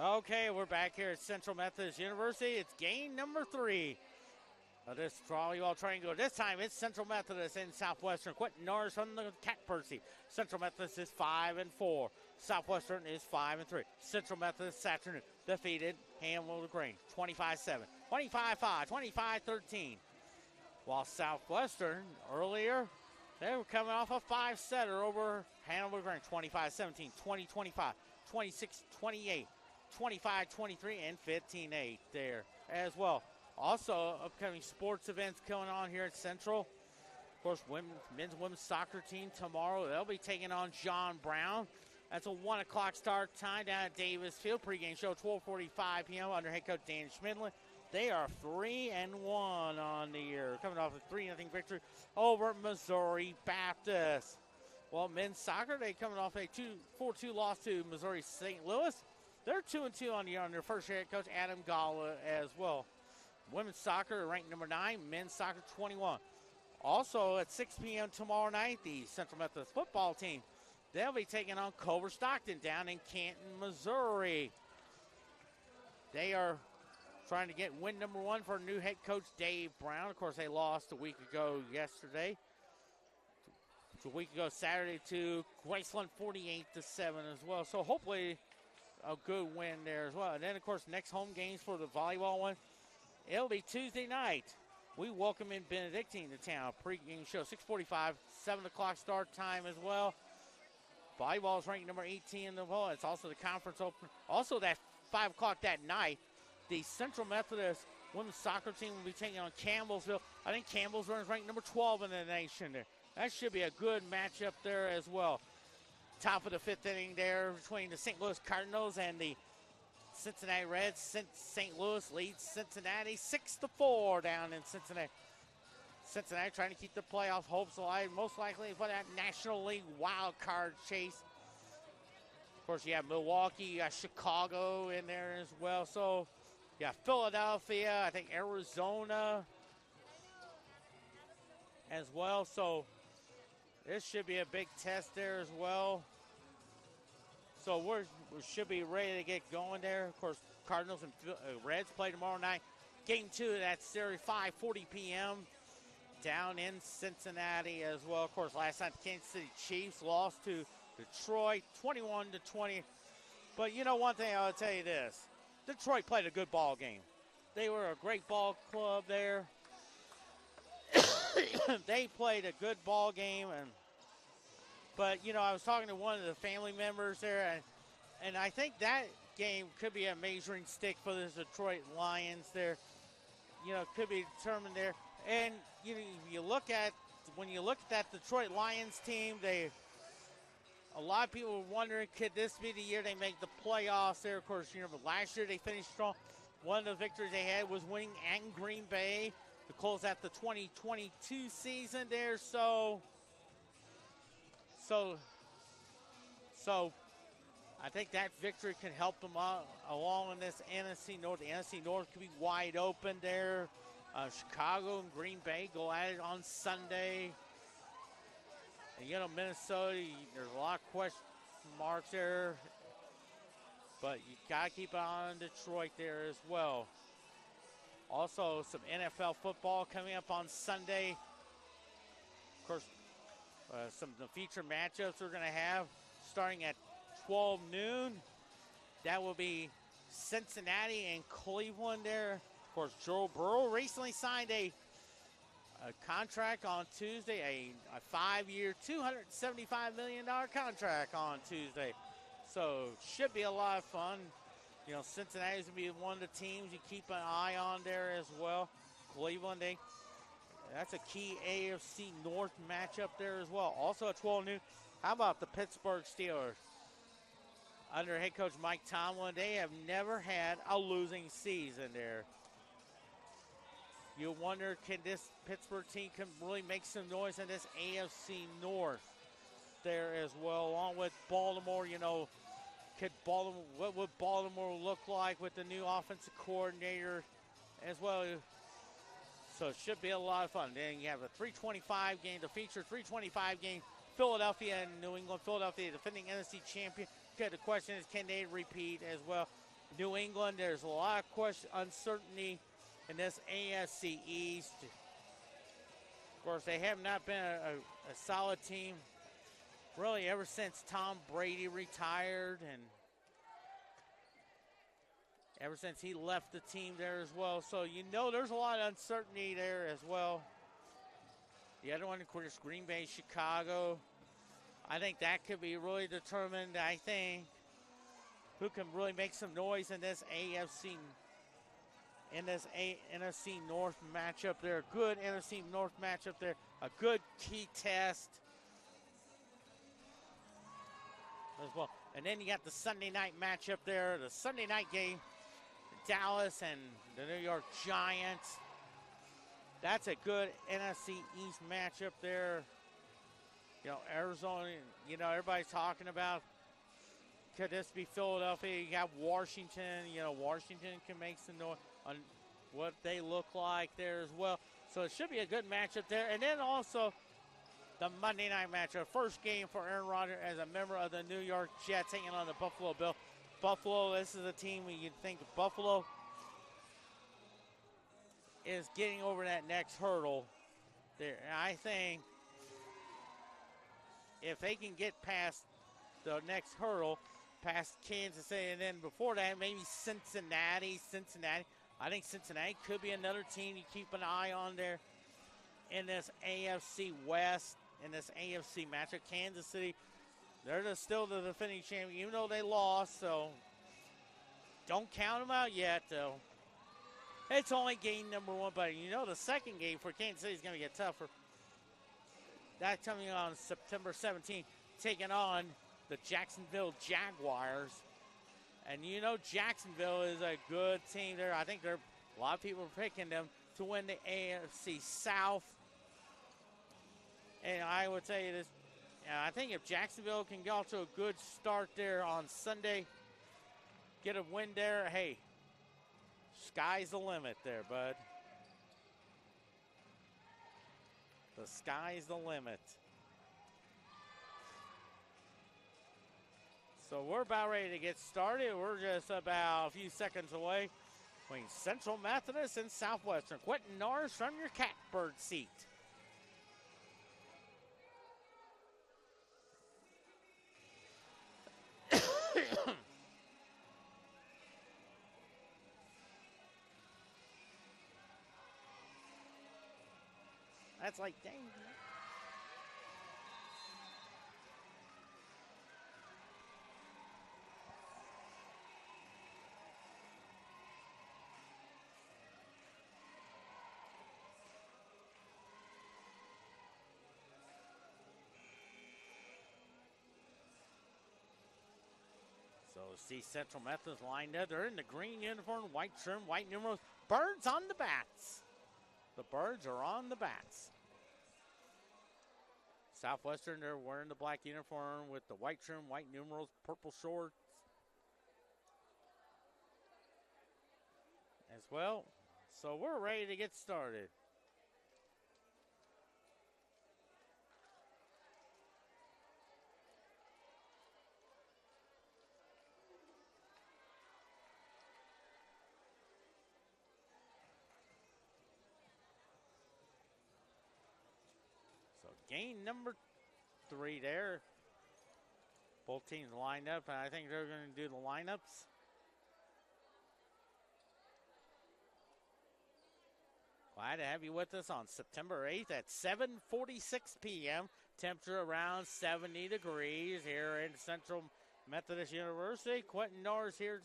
Okay, we're back here at Central Methodist University. It's game number 3 of this volleyball triangle. This time it's Central Methodist and Southwestern. Quentin Norris from the Cat Percy. Central Methodist is 5-4. Southwestern is 5-3. Central Methodist this afternoon defeated Hamilton Green 25-7, 25-5, 25-13. While Southwestern earlier, they were coming off a 5-setter over Hannibal Green 25-17, 20-25, 26-28. 25-23 and 15-8 there as well. Also, upcoming sports events going on here at Central. Of course, men's and women's soccer team tomorrow. They'll be taking on John Brown. That's a 1 o'clock start time down at Davis Field. Pregame show 12:45 p.m. under head coach Dan Schmidlin. They are 3-1 on the year, coming off a 3-0 victory over Missouri Baptist. Well, men's soccer, they coming off a 4-2 loss to Missouri St. Louis. They're 2-2 on the year under first head coach Adam Gala as well. Women's soccer ranked number 9, men's soccer 21. Also at 6 p.m. tomorrow night, the Central Methodist football team, they'll be taking on Culver Stockton down in Canton, Missouri. They are trying to get win number 1 for new head coach Dave Brown. Of course, they lost a week ago Saturday to Graceland 48-7 as well. So hopefully a good win there as well. And then, of course, next home games for the volleyball one, it'll be Tuesday night. We welcome in Benedictine to town. Pre-game show 6:45, 7 o'clock start time as well. Volleyball is ranked number 18 in the world. It's also the conference opener. Also, that 5 o'clock that night, the Central Methodist women's soccer team will be taking on Campbellsville. I think Campbellsville is ranked number 12 in the nation there. That should be a good matchup there as well. Top of the 5th inning there between the St. Louis Cardinals and the Cincinnati Reds. St. Louis leads Cincinnati 6-4 down in Cincinnati. Cincinnati trying to keep the playoff hopes alive, most likely for that National League wild card chase. Of course, you have Milwaukee, you got Chicago in there as well. So, you got Philadelphia, I think Arizona as well. So, this should be a big test there as well. So we should be ready to get going there. Of course, Cardinals and Reds play tomorrow night. Game 2 of that series, 5:40 p.m. down in Cincinnati as well. Of course, last night the Kansas City Chiefs lost to Detroit 21-20. But you know one thing, I'll tell you this. Detroit played a good ball game. They were a great ball club there. They played a good ball game, but I was talking to one of the family members there, and I think that game could be a measuring stick for the Detroit Lions there. Could be determined there. And when you look at that Detroit Lions team, a lot of people were wondering, could this be the year they make the playoffs there? Of course, but last year they finished strong. One of the victories they had was winning at Green Bay to close out the 2022 season there. So I think that victory can help them out along in this NFC North. The NFC North could be wide open there. Chicago and Green Bay go at it on Sunday. And Minnesota, there's a lot of question marks there. But you got to keep an eye on Detroit there as well. Also, some NFL football coming up on Sunday. Of course, some of the featured matchups we're going to have starting at 12 noon. That will be Cincinnati and Cleveland there. Of course, Joe Burrow recently signed a contract on Tuesday, a 5-year, $275 million contract on Tuesday. So, should be a lot of fun. Cincinnati's going to be one of the teams you keep an eye on there as well. Cleveland, that's a key AFC North matchup there as well. Also at 12 noon, how about the Pittsburgh Steelers? Under head coach Mike Tomlin, they have never had a losing season there. You wonder, can this Pittsburgh team can really make some noise in this AFC North there as well, along with Baltimore, what would Baltimore look like with the new offensive coordinator as well? So it should be a lot of fun. Then you have a 325 game, the feature 325 game, Philadelphia and New England. Philadelphia, defending NFC champion. Okay, the question is, can they repeat as well? New England, there's a lot of uncertainty in this AFC East. Of course, they have not been a solid team really ever since Tom Brady retired and ever since he left the team there as well. So you know there's a lot of uncertainty there as well. The other one, of course, Green Bay, Chicago. I think that could be really determined, I think, who can really make some noise in this NFC North matchup there. Good NFC North matchup there. A good key test as well. And then you got the Sunday night matchup there, the Sunday night game, Dallas and the New York Giants. That's a good NFC East matchup there. You know, Arizona, you know, everybody's talking about, could this be Philadelphia? You got Washington. You know, Washington can make some noise on what they look like there as well. So it should be a good matchup there. And then also the Monday night matchup. First game for Aaron Rodgers as a member of the New York Jets taking on the Buffalo Bills. Buffalo, this is a team where you'd think Buffalo is getting over that next hurdle there. And I think if they can get past the next hurdle, past Kansas City, and then before that, maybe Cincinnati. I think Cincinnati could be another team you keep an eye on there in this AFC West, in this AFC matchup. Kansas City, they're still the defending champion, even though they lost, so don't count them out yet, though. It's only game number one, but you know the second game for Kansas City is going to get tougher. That's coming on September 17th, taking on the Jacksonville Jaguars. And you know Jacksonville is a good team there. I think a lot of people are picking them to win the AFC South. And I would tell you this, I think if Jacksonville can get off to a good start there on Sunday, get a win there, hey, sky's the limit there, bud. The sky's the limit. So we're about ready to get started. We're just about a few seconds away between Central Methodist and Southwestern. Quentin Norris from your catbird seat. That's like, dang. So see Central Methodist lined up. They're in the green uniform, white trim, white numerals. Birds on the bats. The birds are on the bats. Southwestern, they're wearing the black uniform with the white trim, white numerals, purple shorts as well. So we're ready to get started. Game number 3 there. Both teams lined up, and I think they're going to do the lineups. Glad to have you with us on September 8th at 7:46 p.m. Temperature around 70 degrees here in Central Methodist University. Quentin Norris here.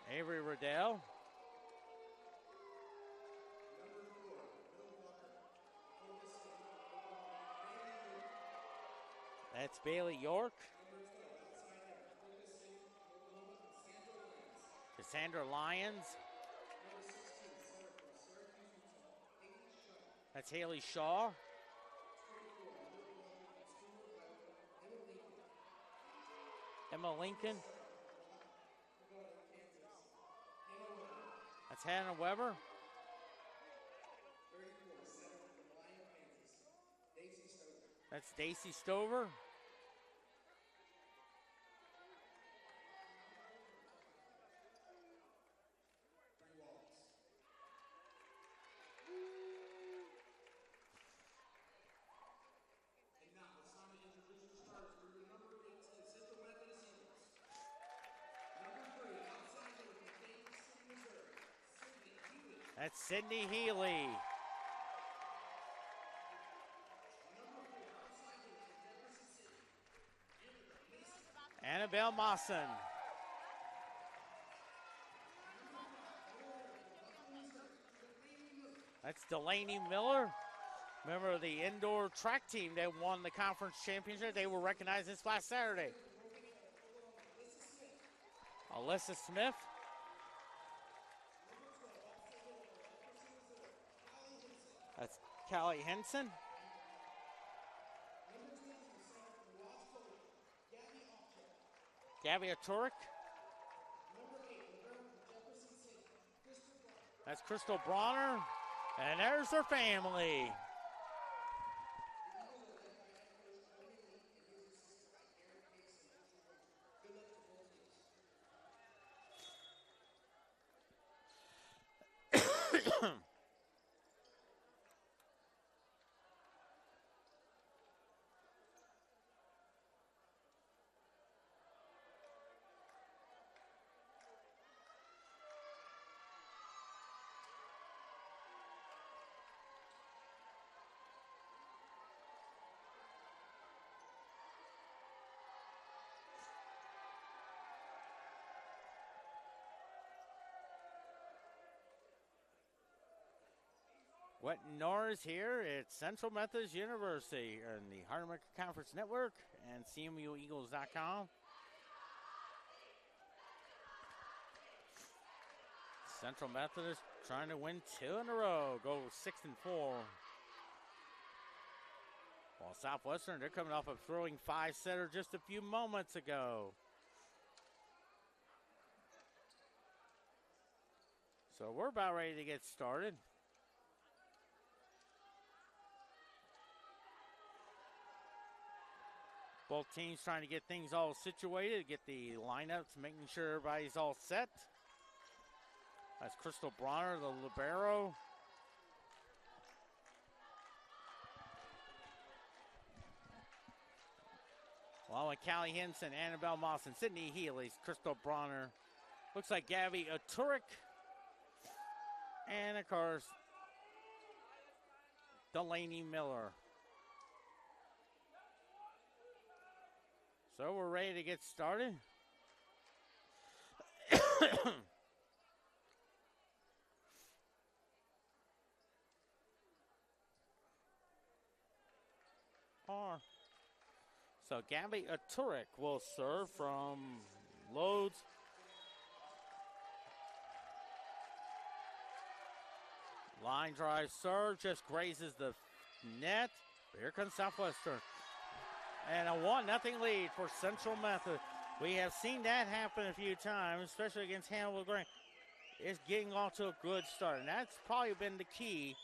Avery Riddell. That's Bailey York. Cassandra Lyons. That's Haley Shaw. Emma Lincoln. That's Hannah Weber. That's Stacy Stover. That's Sydney Healy. Annabelle Mawson. That's Delaney Miller, member of the indoor track team that won the conference championship. They were recognized this last Saturday. Alyssa Smith. That's Callie Henson. Gabby Turek. That's Crystal Bronner. And there's their family. Quentin Norris here at Central Methodist University on the Heart America Conference Network and CMUEagles.com. Central Methodist trying to win 2 in a row, go 6-4. While Southwestern, they're coming off a throwing 5-setter just a few moments ago. So we're about ready to get started. Both teams trying to get things all situated, get the lineups, making sure everybody's all set. That's Crystal Bronner, the libero. Along with Callie Henson, Annabelle Mawson, Sydney Healy, Crystal Bronner. Looks like Gabby Turek. And, of course, Delaney Miller. So we're ready to get started. So Gabby Turek will serve from Loads. Line drive serve just grazes the net. Here comes Southwestern. And a 1-0 lead for Central Methodist. We have seen that happen a few times, especially against Hannibal Grant. It's getting off to a good start, and that's probably been the key.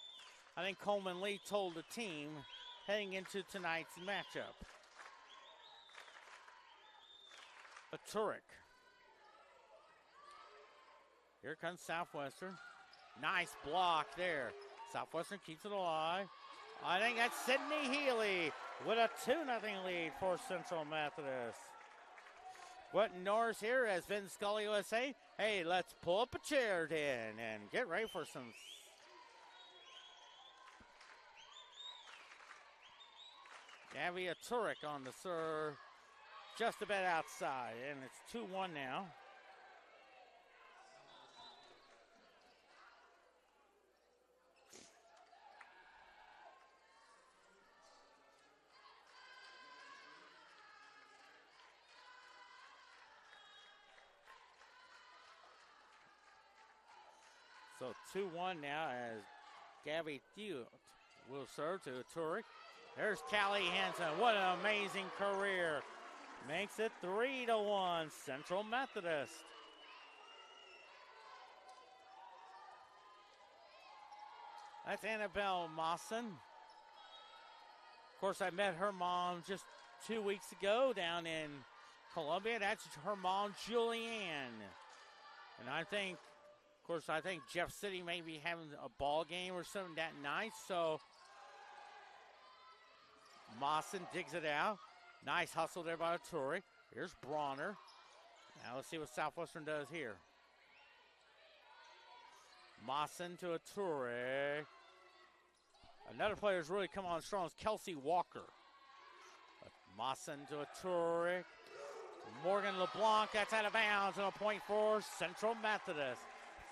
I think Coleman Lee told the team heading into tonight's matchup. Turek. Here comes Southwestern. Nice block there. Southwestern keeps it alive. I think that's Sydney Healy with a 2-0 lead for Central Methodist. Quentin Norris here as Vin Scully USA. Hey, let's pull up a chair then and get ready for some. Gabby Turek on the serve. Just a bit outside, and it's 2-1 now. So 2-1 now as Gabby Thiel will serve to Turek. There's Callie Hansen. What an amazing career. Makes it 3-1 Central Methodist. That's Annabelle Mawson. Of course, I met her mom just 2 weeks ago down in Columbia. That's her mom, Julianne. And I think Jeff City may be having a ball game or something that night. So Mawson digs it out. Nice hustle there by Turek. Here's Bronner. Now let's see what Southwestern does here. Mawson to a Turek. Another player who's really come on strong is Kelsey Walker. Mawson to a Turek. Morgan LeBlanc, that's out of bounds, and a point for Central Methodist.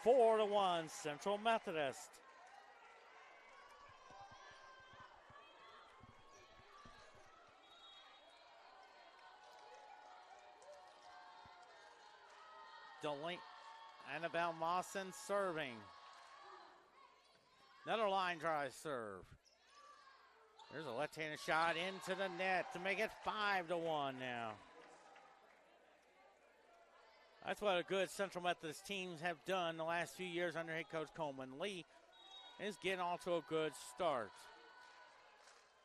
4-1 Central Methodist. Annabelle Mawson serving. Another line drive serve. There's a left-handed shot into the net to make it 5-1 now. That's what a good Central Methodist teams have done the last few years under head coach Coleman Lee, is getting off to a good start.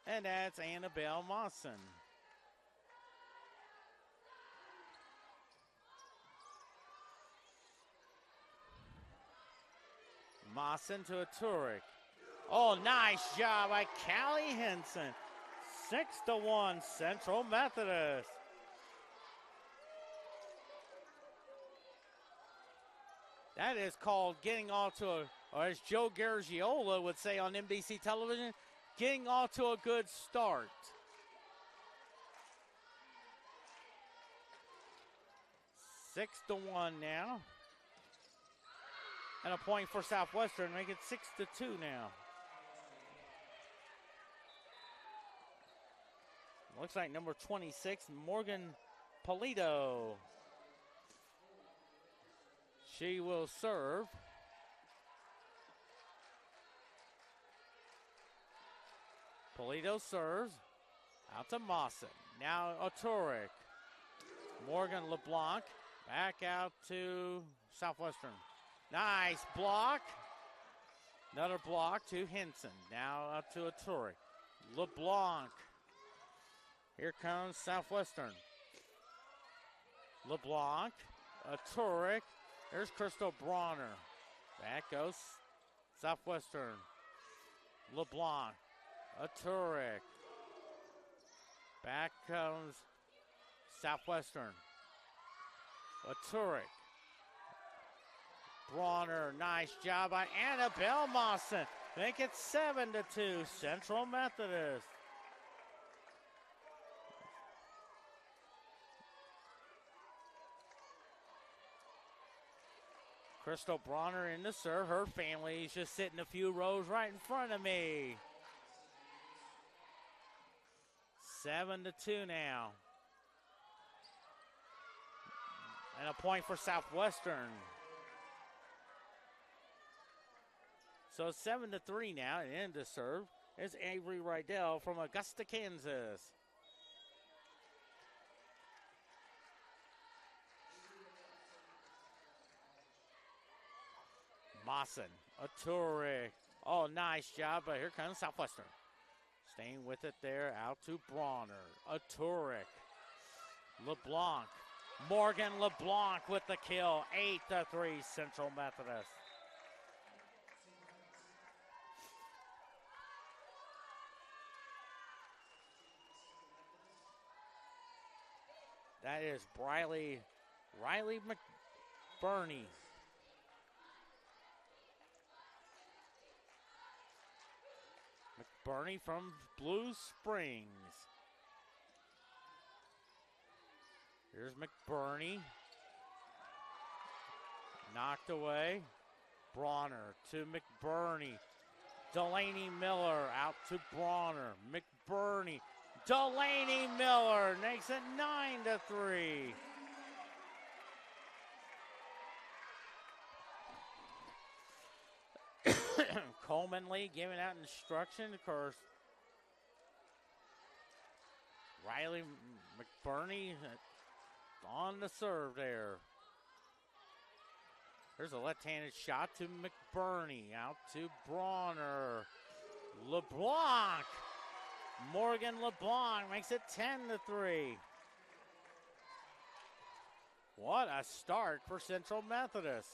And that's Annabelle Mawson. Mawson to a Turek. Oh, nice job by Callie Henson. 6-1 Central Methodist. That is called getting off to or as Joe Garagiola would say on NBC television, getting off to a good start. 6-1 now. And a point for Southwestern, make it 6-2 now. Looks like number 26, Morgan Polito. She will serve. Polito serves. Out to Mawson. Now Turek. Morgan LeBlanc. Back out to Southwestern. Nice block. Another block to Henson. Now up to Turek. LeBlanc. Here comes Southwestern. LeBlanc. Turek. There's Crystal Bronner. Back goes Southwestern. LeBlanc. Turek. Back comes Southwestern. Turek. Bronner. Nice job by Annabelle Mawson. Make it 7-2 Central Methodist. Crystal Bronner in the serve. Her family is just sitting a few rows right in front of me. 7-2 now. And a point for Southwestern. So 7-3 now. And in the serve is Avery Rydell from Augusta, Kansas. Mawson, Turek. Oh, nice job, but here comes Southwestern. Staying with it there, out to Bronner. Turek. LeBlanc. Morgan LeBlanc with the kill. 8-3 Central Methodist. That is Riley McBurney. McBurney from Blue Springs. Here's McBurney. Knocked away. Bronner to McBurney. Delaney Miller out to Bronner. McBurney. Delaney Miller makes it 9-3. Coleman Lee giving out instruction, of course. Riley McBurney on the serve there. There's a left-handed shot to McBurney. Out to Bronner. LeBlanc. Morgan LeBlanc makes it 10-3. What a start for Central Methodist.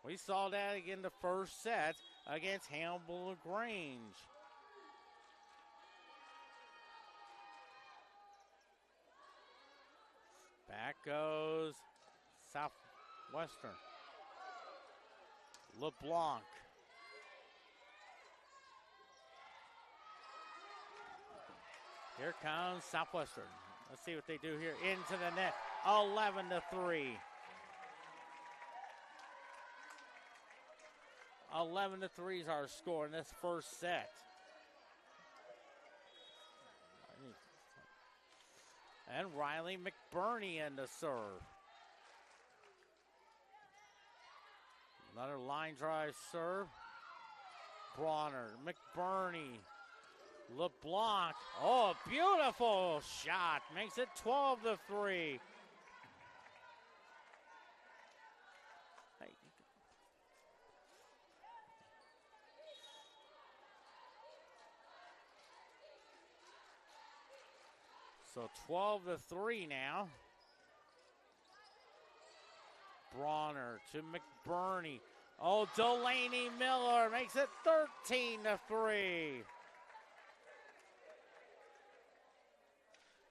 We saw that again the first set against Hamble LaGrange. Back goes Southwestern. LeBlanc. Here comes Southwestern. Let's see what they do here. Into the net. 11-3. 11-3 is our score in this first set. And Riley McBurney in the serve. Another line drive serve. Bronner, McBurney, LeBlanc. Oh, a beautiful shot. Makes it 12-3. So 12-3 now. Bronner to McBurney. Oh, Delaney Miller makes it 13-3.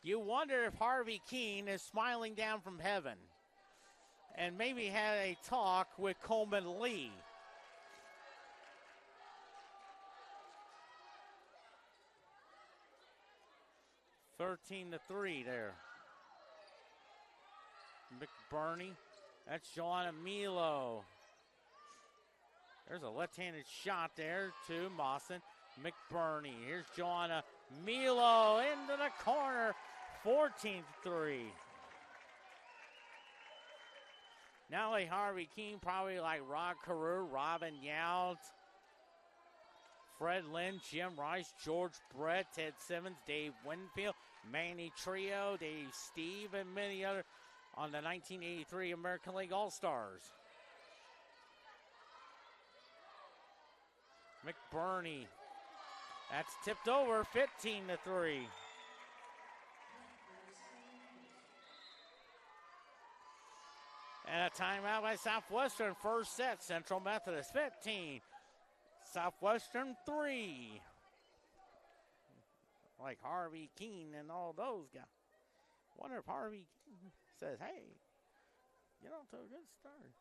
You wonder if Harvey Keene is smiling down from heaven and maybe had a talk with Coleman Lee. (13-3) there. McBurney. That's Joanna Milo. There's a left-handed shot there to Mawson. McBurney. Here's Joanna Milo into the corner. 14-3. Not only Harvey Keene, probably like Rod Carew, Robin Yount, Fred Lynn, Jim Rice, George Brett, Ted Simmons, Dave Winfield, Manny Trio, Dave Steve, and many other on the 1983 American League All-Stars. McBurney. That's tipped over, 15-3. And a timeout by Southwestern. First set, Central Methodist 15. Southwestern 3. Like Harvey Keene and all those guys. Wonder if Harvey says, hey, get off to a good start.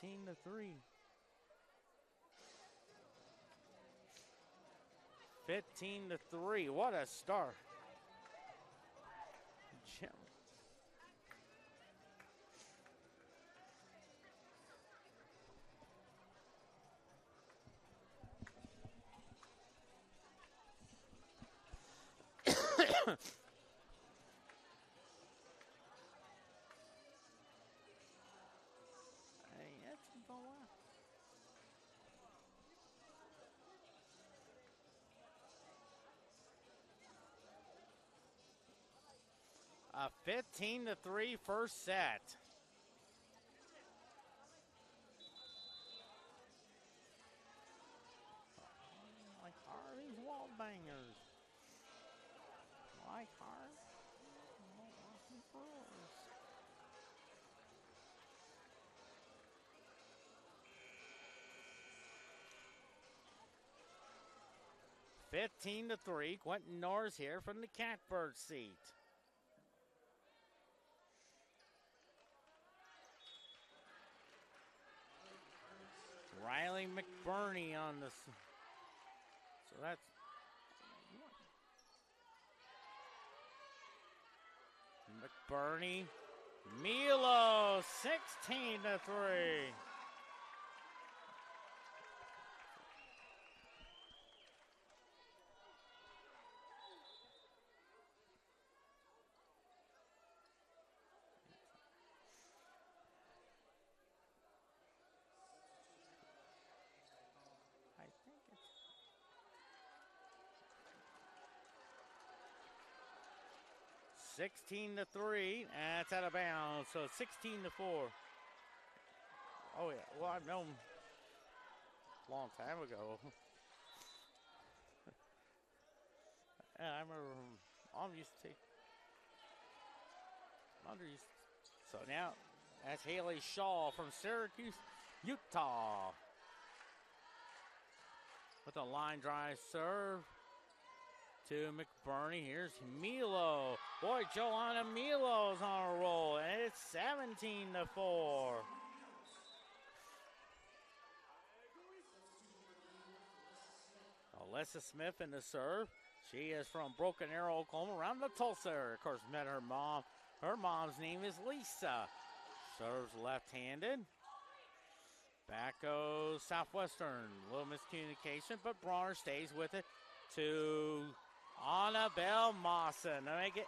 15-3. 15-3. What a start. Jim. A 15-3 first set. Like Harvey's wall bangers. Like Harvey. 15-3. Quentin Norris here from the Catbird seat. Riley McBurney on this. So that's McBurney. Milo, 16-3. 16-3. That's out of bounds. So 16-4. Oh, yeah. Well, I've known a long time ago. And I remember Mom used to take. Mother used to, so now that's Haley Shaw from Syracuse, Utah. With a line drive serve to McBurney. Here's Milo. Boy, Joanna Milo's on a roll, and it's 17-4. Alyssa Smith in the serve. She is from Broken Arrow, Oklahoma, around the Tulsa area. Of course, met her mom. Her mom's name is Lisa. Serves left-handed. Back goes Southwestern. A little miscommunication, but Bronner stays with it to Annabelle Mawson to make it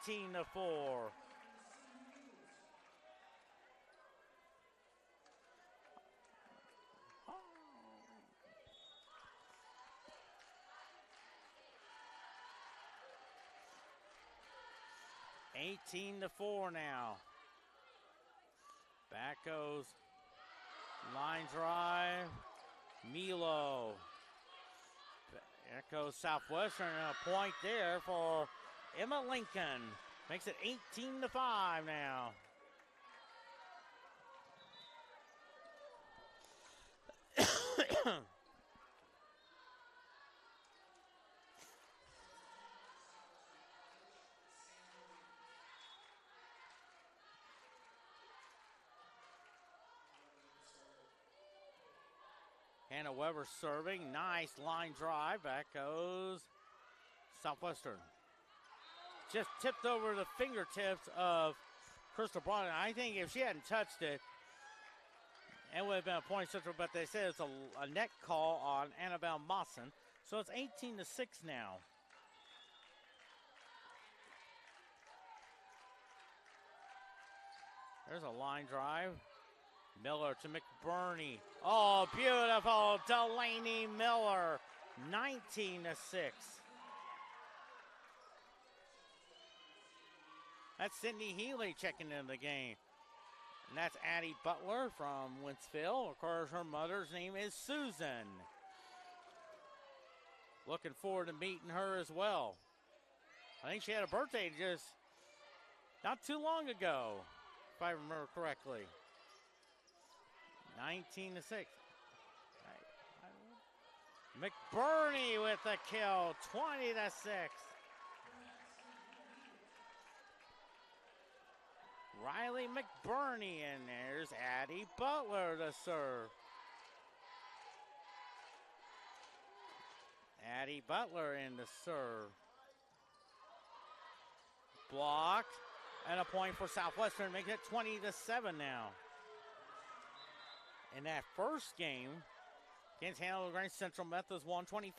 18-4. 18-4 now. Back goes line drive. Milo. There goes Southwestern, and a point there for Emma Lincoln. Makes it 18-5 now. Hannah Weber serving. Nice line drive. Back goes Southwestern. Just tipped over the fingertips of Crystal Bronner. I think if she hadn't touched it, it would have been a point central, but they said it's a net call on Annabelle Mawson. So it's 18-6 now. There's a line drive. Miller to McBurney. Oh, beautiful. Delaney Miller. 19-6. That's Sydney Healy checking in the game. And that's Addie Butler from Wentzville. Of course, her mother's name is Susan. Looking forward to meeting her as well. I think she had a birthday just not too long ago, if I remember correctly. 19-6. McBurney with the kill, 20-6. Riley McBurney, and there's Addie Butler to serve. Addie Butler in the serve. Blocked, and a point for Southwestern, making it 20-7 now. In that first game, against Hanover Grange, Central Methodist won 25-7.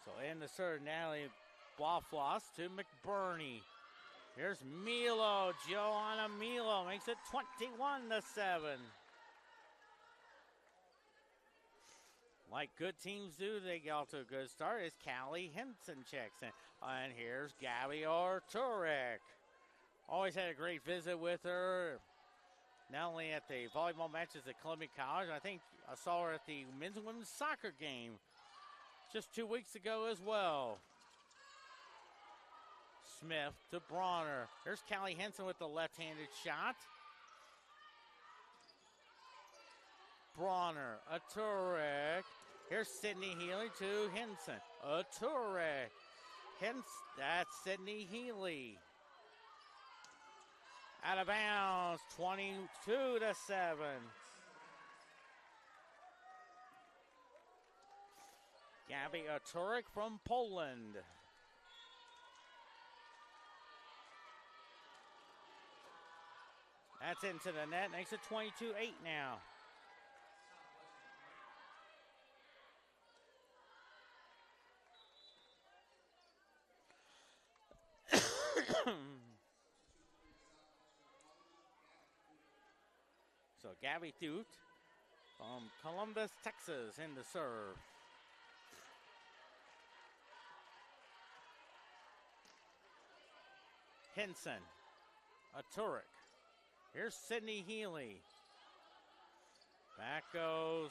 So in the serve, Natalie Blaufoss to McBurney. Here's Milo. Joanna Milo makes it 21-7. Like good teams do, they get off to a good start. As Callie Henson checks in. And here's Gabby Arturek. Always had a great visit with her. Not only at the volleyball matches at Columbia College, I think I saw her at the men's and women's soccer game just 2 weeks ago as well. Smith to Bronner. There's Callie Henson with the left-handed shot. Bronner, Arturek. Here's Sydney Healy to Henson. Arturek. That's Sydney Healy. Out of bounds, 22-7. Gabby Arturek from Poland. That's into the net, makes it 22-8 now. So Gabby Thute from Columbus, Texas in the serve. Henson, a Turek. Here's Sydney Healy. Back goes.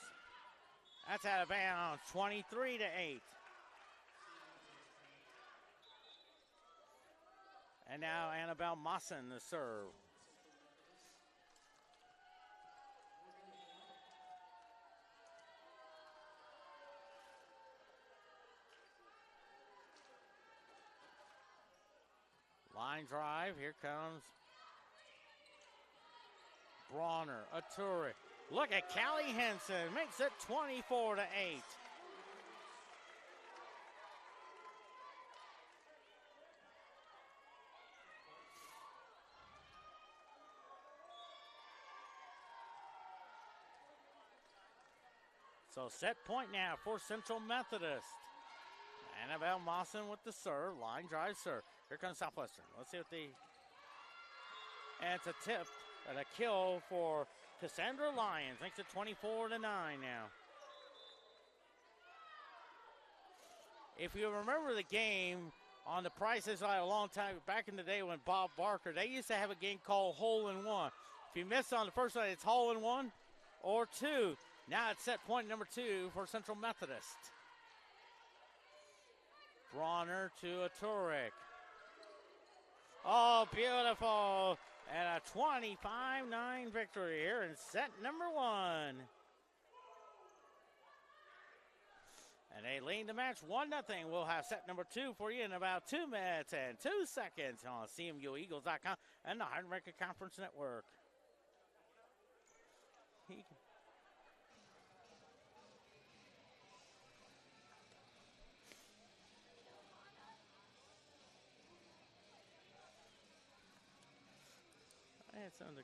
That's out of bounds, 23-8. And now Annabelle Mawson, the serve. Line drive, here comes Bronner, a Turek. Look at Callie Henson, makes it 24-8. So set point now for Central Methodist. Annabelle Mawson with the serve, line drive serve. Here comes Southwestern. Let's see what and it's a tip and a kill for Cassandra Lyons. Makes it 24-9 now. If you remember the game on the Price is Right a long time back in the day when Bob Barker, they used to have a game called Hole in One. If you miss on the first one, it's Hole in One or two. Now it's set point number 2 for Central Methodist. Bronner to a Turek. Oh, beautiful. And a 25-9 victory here in set number 1. And they lead the match 1-0. We'll have set number 2 for you in about 2 minutes and 2 seconds on CMUEagles.com and the Hard American Conference Network. It's on the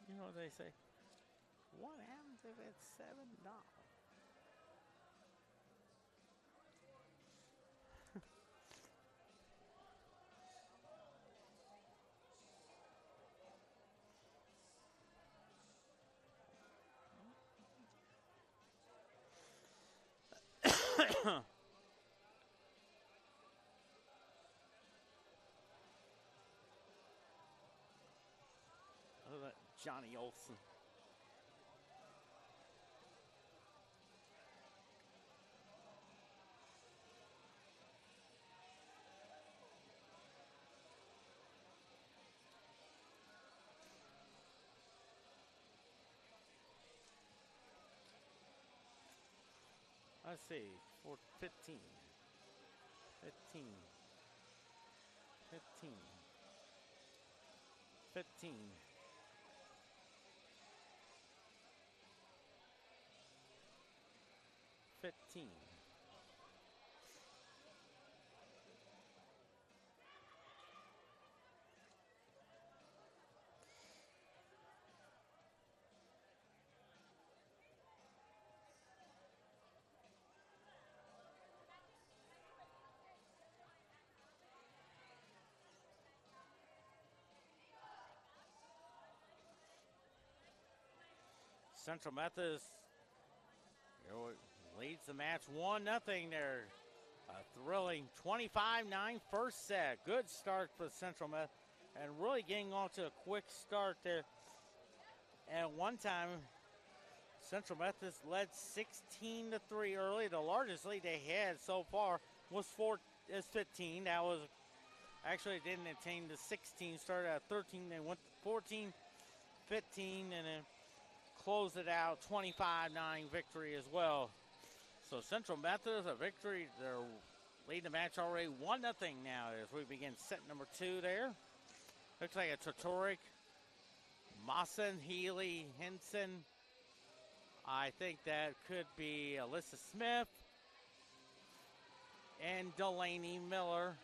you know what they say? What happens if it's $7? Johnny Olson. Let's see, 15. 15. 15. 15. 15. Central Methodist leads the match 1-0 there. A thrilling 25-9 first set. Good start for Central Methodist and really getting off to a quick start there. And one time, Central Methodist led 16-3 early. The largest lead they had so far was 15. That was actually didn't attain the 16. Started at 13. They went to 14, 15, and then closed it out 25-9 victory as well. So Central Methodist, a victory. They're leading the match already 1-0 now as we begin set number 2 there. Looks like a Turek, Mawson, Healy, Henson. I think that could be Alyssa Smith and Delaney Miller.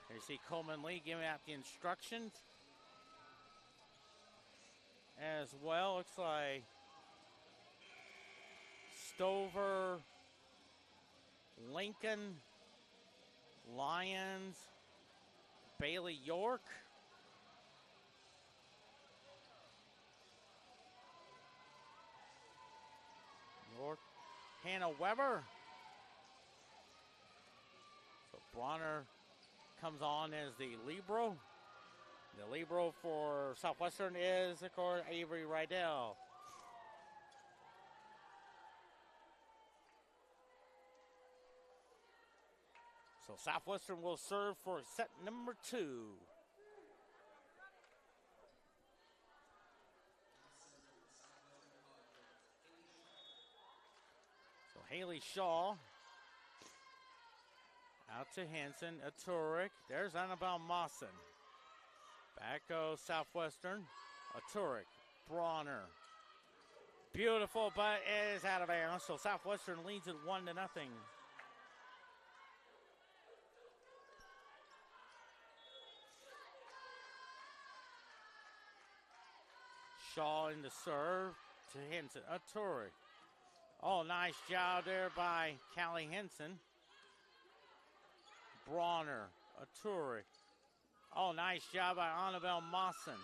There you see Coleman Lee giving out the instructions. As well, looks like Stover, Lincoln Lions, Bailey York. Hannah Weber. So Bronner comes on as the libero. The libero for Southwestern is, of course, Avery Rydell. So Southwestern will serve for set number 2. So Haley Shaw out to Hanson, Aturik. There's Annabelle Mawson. Back goes Southwestern. Aturik, Bronner. Beautiful, but it is out of bounds. So Southwestern leads it 1-0. Shaw in the serve to Henson. Aturik. Oh, nice job there by Callie Henson. Bronner. Aturik. Oh, nice job by Annabelle Mawson.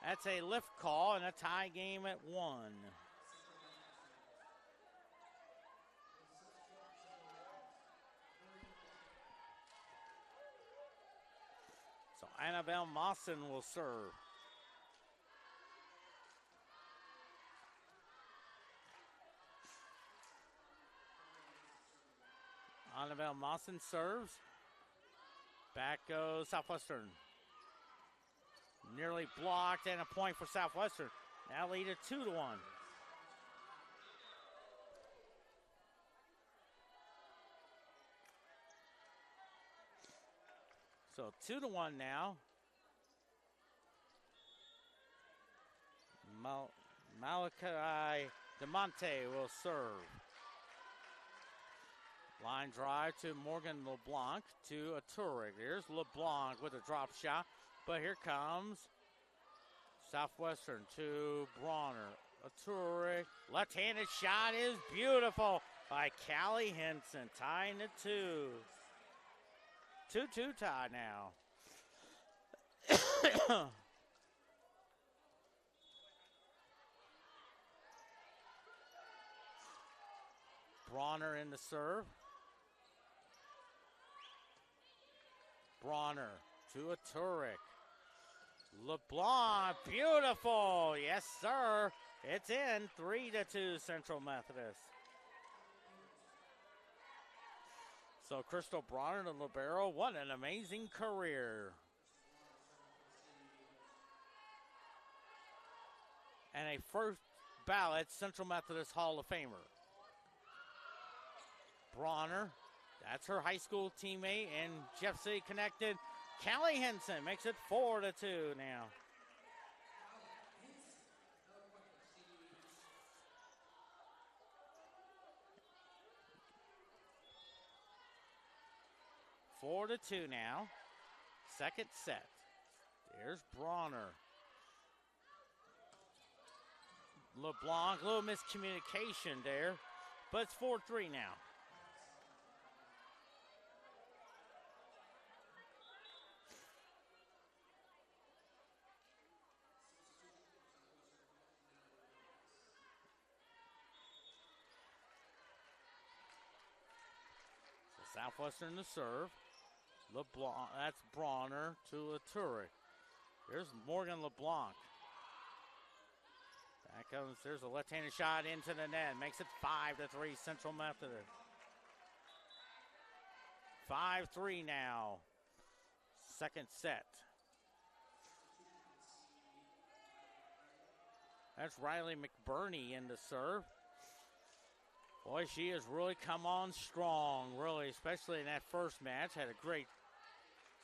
That's a lift call and a tie game at 1. So Annabelle Mawson will serve. Annabelle Mawson serves. Back goes Southwestern. Nearly blocked and a point for Southwestern. Now lead it 2-1. So 2-1 now. Malachi DeMonte will serve. Line drive to Morgan LeBlanc to Aturik. Here's LeBlanc with a drop shot, but here comes Southwestern to Bronner. Aturik, left-handed shot is beautiful by Callie Henson, tying it 2. 2-2 tie now. Bronner in the serve. Bronner to Aturik. LeBlanc, beautiful. Yes, sir. It's in 3-2 Central Methodist. So Crystal Bronner, the libero, what an amazing career. And a first ballot Central Methodist Hall of Famer. Bronner, that's her high school teammate and Jeff City connected. Callie Henson makes it 4-2 now. Four to 2 now. Second set. There's Bronner. LeBlanc, a little miscommunication there, but it's 4-3 now. So Southwestern to serve. LeBlanc, that's Bronner to Aturik. Here's Morgan LeBlanc. Back comes, there's a left-handed shot into the net. Makes it 5-3 Central Methodist. 5-3 now. Second set. That's Riley McBurney in the serve. Boy, she has really come on strong, really, especially in that first match. Had a great,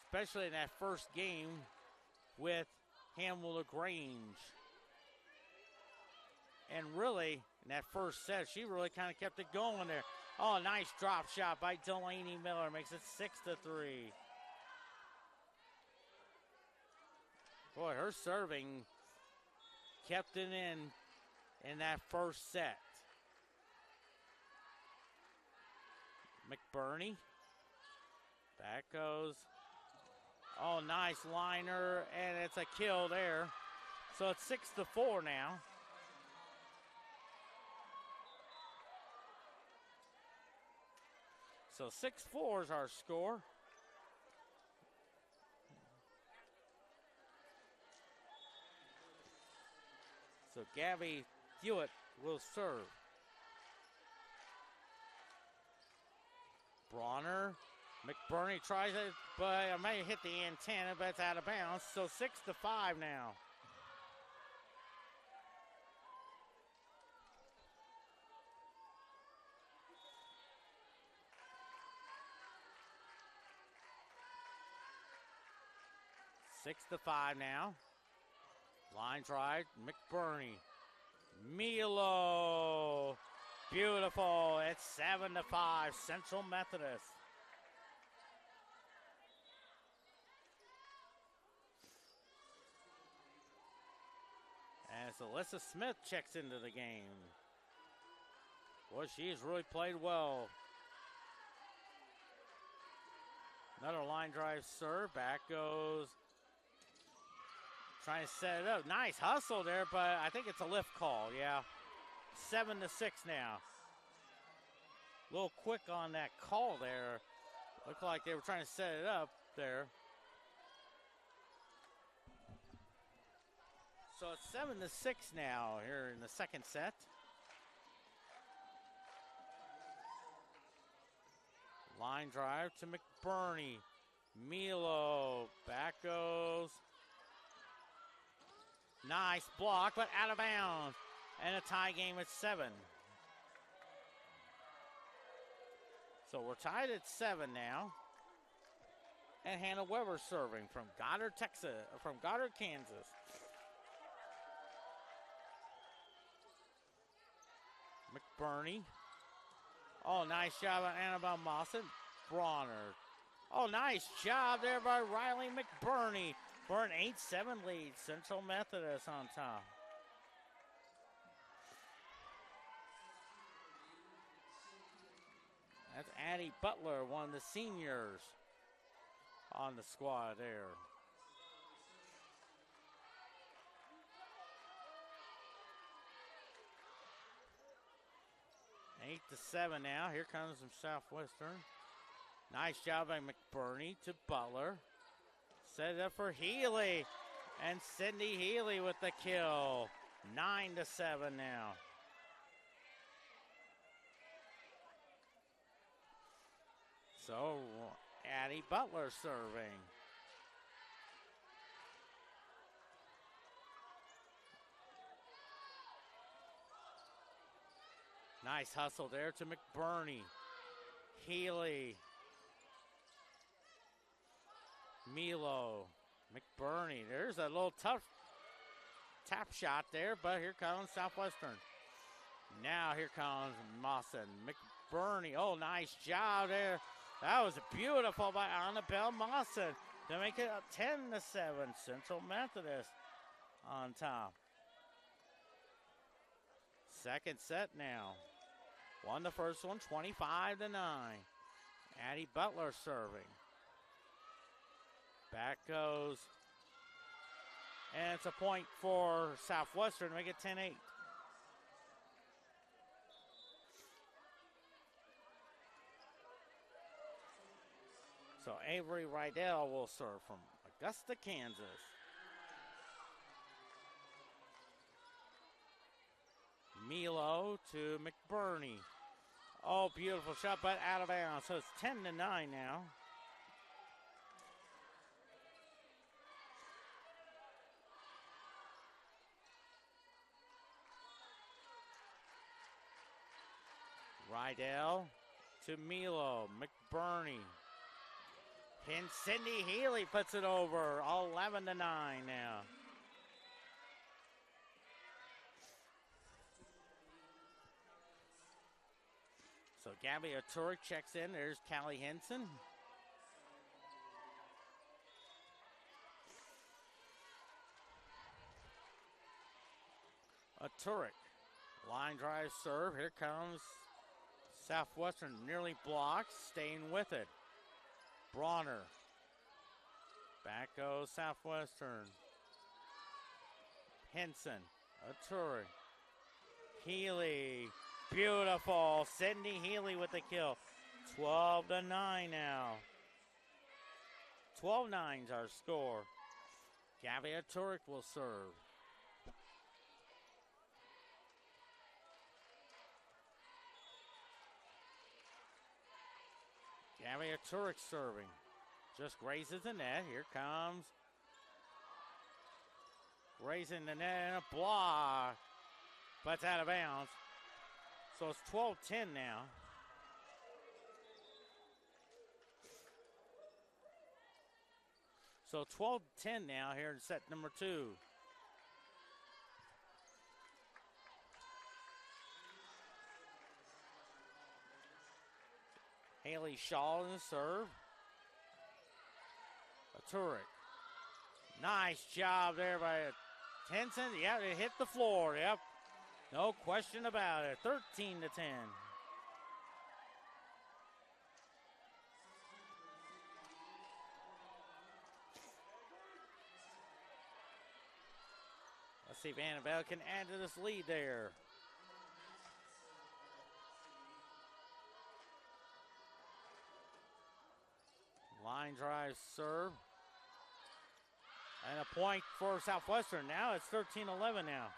especially in that first game with Hamwell LaGrange. And really, in that first set, she really kind of kept it going there. Oh, nice drop shot by Delaney Miller. Makes it 6-3. Boy, her serving kept it in that first set. McBurney. Back goes. Oh, nice liner, and it's a kill there. So it's 6-4 now. So 6-4 is our score. So Gabby Hewitt will serve. Bronner, McBurney tries it, but I may hit the antenna, but it's out of bounds. So 6-5 now. Six to 5 now. Line drive, McBurney. Milo. Beautiful. It's 7-5, Central Methodist. As Alyssa Smith checks into the game. Boy, she has really played well. Another line drive serve. Back goes. Trying to set it up. Nice hustle there, but I think it's a lift call, yeah. 7-6 now. A little quick on that call there. Looked like they were trying to set it up there. So it's 7-6 now here in the second set. Line drive to McBurney. Milo. Back goes. Nice block, but out of bounds. And a tie game at 7. So we're tied at 7 now. And Hannah Weber serving from Goddard, Kansas. McBurney. Oh, nice job by Annabelle Mawson. Bronner. Oh, nice job there by Riley McBurney. For an 8-7 lead, Central Methodist on top. That's Addie Butler, one of the seniors on the squad there. Eight to 7 now. Here comes some Southwestern. Nice job by McBurney to Butler. Set it up for Healy. And Cindy Healy with the kill. 9 to 7 now. So Addie Butler serving. Nice hustle there to McBurney. Healy. Milo. McBurney. There's a little tough tap shot there, but here comes Southwestern. Now here comes Mawson. McBurney. Oh, nice job there. That was beautiful by Annabelle Mawson to make it 10 to 7. Central Methodist on top. Second set now. Won the first one 25 to 9. Addie Butler serving. Back goes. And it's a point for Southwestern to make it 10-8. So Avery Rydell will serve from Augusta, Kansas. Milo to McBurney. Oh, beautiful shot, but out of bounds. So it's 10 to 9 now. Rydell to Milo. McBurney. And Cindy Healy puts it over. 11 to 9 now. So Gabby O'Toole checks in. There's Callie Henson. O'Toole. Line drive serve. Here comes Southwestern nearly blocked, staying with it. Bronner. Back goes Southwestern. Henson. Aturi. Healy. Beautiful. Sydney Healy with the kill. 12-9 now. 12-9's our score. Gabby Aturi will serve. Gabby Aturi serving. Just grazes the net. Here comes. Grazing the net and a block. But it's out of bounds. So it's 12-10 now. So 12-10 now here in set number 2. Haley Shaw in the serve. Aturi. Nice job there by Henson. Yeah, it hit the floor. Yep. No question about it. 13-10. Let's see if Annabelle can add to this lead there. Line drive serve. And a point for Southwestern. Now it's 13-11 now.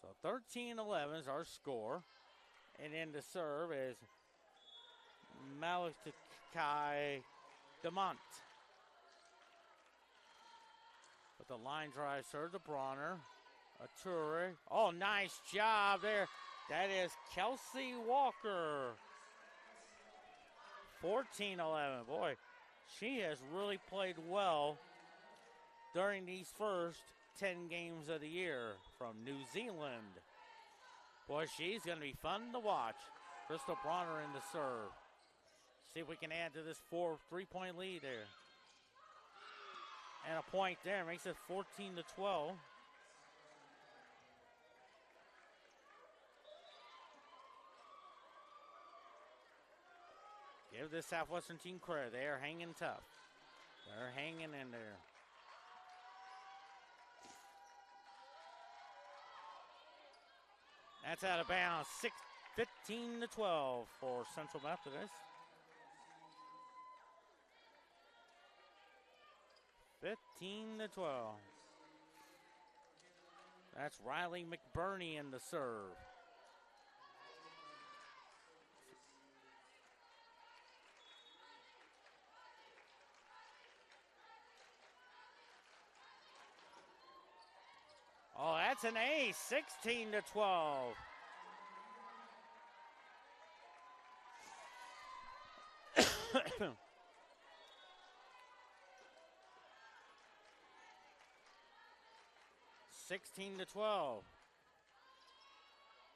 So 13-11 is our score. And in the serve is Malachi DeMont. With the line drive serve to Bronner. Aturi. Oh, nice job there. That is Kelsey Walker. 14-11. Boy, she has really played well during these first 10 games of the year from New Zealand. Boy, she's going to be fun to watch. Crystal Bronner in the serve. See if we can add to this 3-point lead there. And a point there makes it 14-12. Give this Southwestern team credit. They are hanging tough. They're hanging in there. That's out of bounds. 15-12 for Central Methodist. 15-12. That's Riley McBurney in the serve. Oh, that's an ace. 16-12.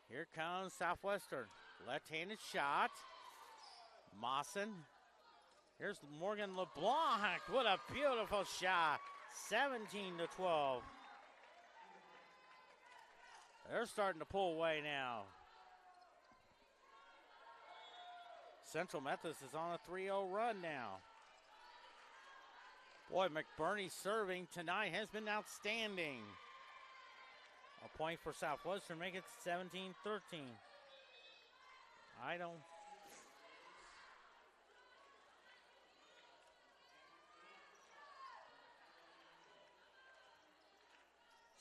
Here comes Southwestern. Left-handed shot. Mawson. Here's Morgan LeBlanc. What a beautiful shot. 17-12. They're starting to pull away now. Central Methodist is on a 3-0 run now. Boy, McBurney serving tonight has been outstanding. A point for Southwestern, make it 17-13.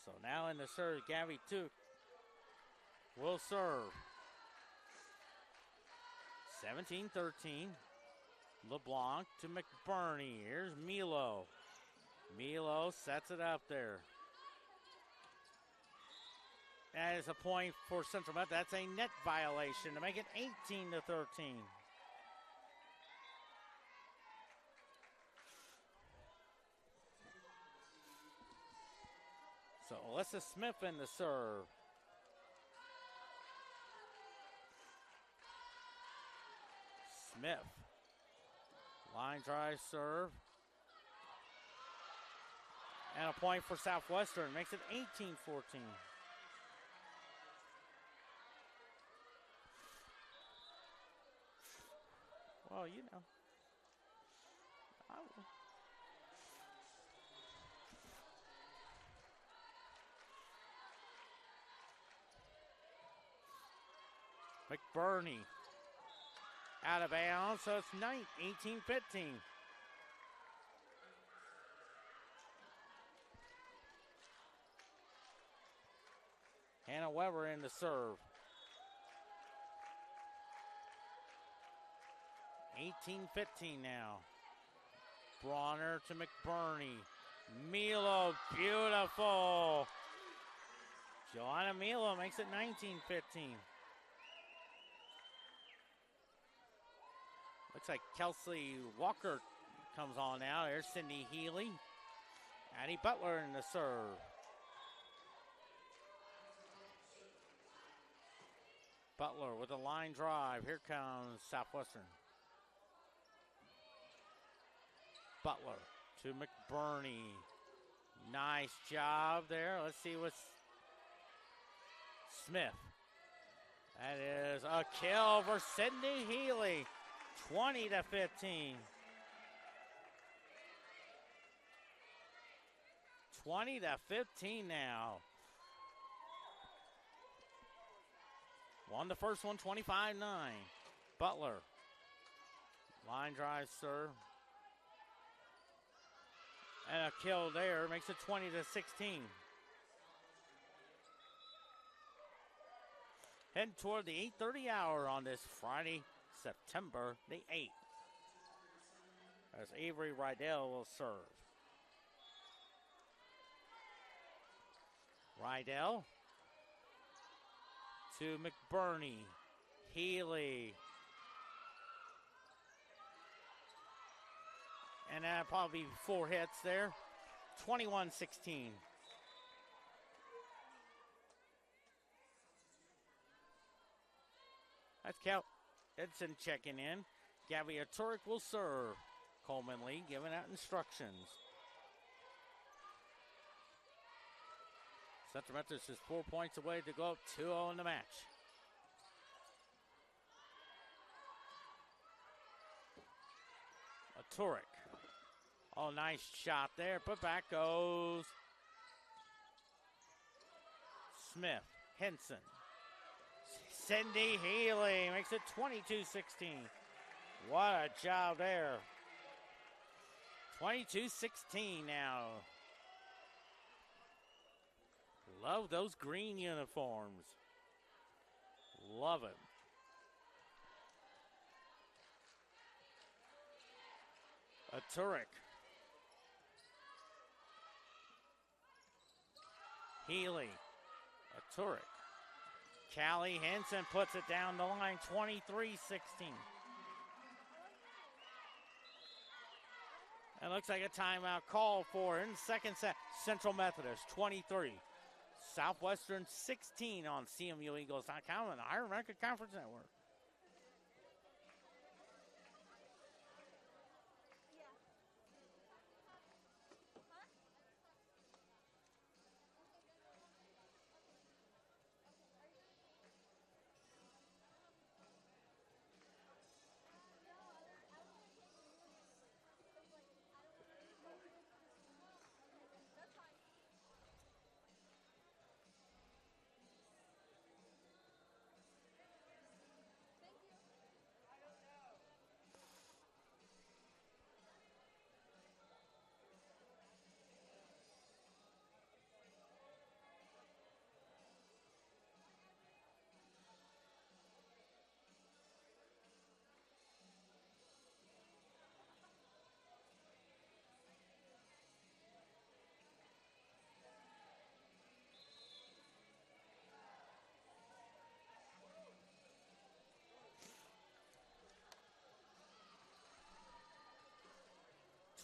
So now in the serve, Gabby Took will serve. 17-13. LeBlanc to McBurney. Here's Milo. Milo sets it up there. That is a point for Central Methodist. That's a net violation to make it 18-13. So Alyssa Smith in the serve. Smith. Line drive serve. And a point for Southwestern. Makes it 18-14. Well, you know. McBurney out of bounds, so it's 18-15. Hannah Weber in the serve. 18-15 now. Bronner to McBurney. Milo, beautiful. Joanna Milo makes it 19-15. Looks like Kelsey Walker comes on now. There's Cindy Healy. Addie Butler in the serve. Butler with a line drive. Here comes Southwestern. Butler to McBurney. Nice job there. Let's see what's Smith. That is a kill for Cindy Healy. 20-15. 20-15 now. Won the first one, 25-9. Butler. Line drive serve. And a kill there makes it 20-16. Heading toward the 8:30 hour on this Friday, September the 8th. As Avery Rydell will serve. Rydell to McBurney. Healy. And that'll probably be 4 hits there. 21-16. That's Cal Edson checking in. Gabby Turek will serve. Coleman Lee giving out instructions. Central Methodist is 4 points away to go up 2-0 in the match. Turek. Oh, nice shot there. Put back goes Smith. Henson. Cindy Healy makes it 22-16. What a job there. 22-16 now. Love those green uniforms. Love it. A Turek. Healy. A Turek. Callie Henson puts it down the line, 23-16. It looks like a timeout call for in the second set. Central Methodist, 23. Southwestern, 16 on CMUEagles.com and the Iron American Conference Network.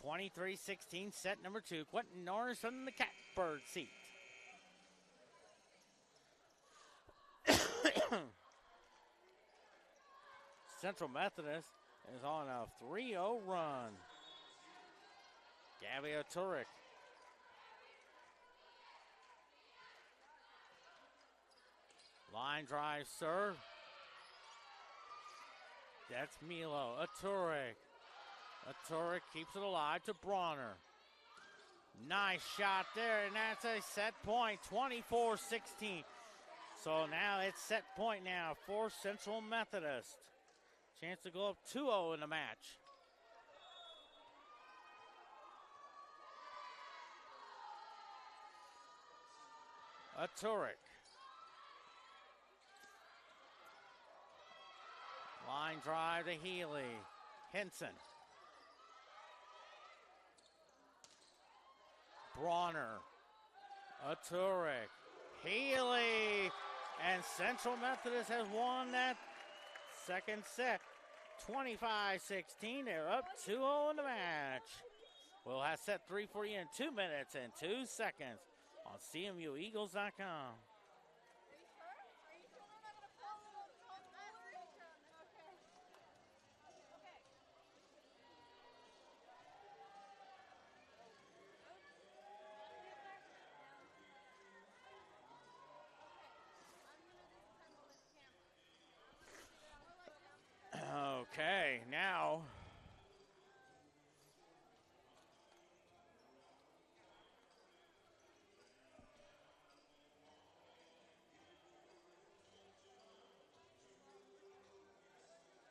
(23-16) set number 2. Quentin Norris from the catbird seat. Central Methodist is on a 3-0 run. Gabby Turek Line drive serve. That's Milo. Aturic. Aturic keeps it alive to Bronner. Nice shot there, and that's a set point, 24-16. So now it's set point now for Central Methodist. Chance to go up 2-0 in the match. Aturic. Line drive to Healy. Henson. Bronner. Aturic. Healy. And Central Methodist has won that second set. 25-16. They're up 2-0 in the match. We'll have set 3 for you in 2 minutes and 2 seconds on CMUEagles.com.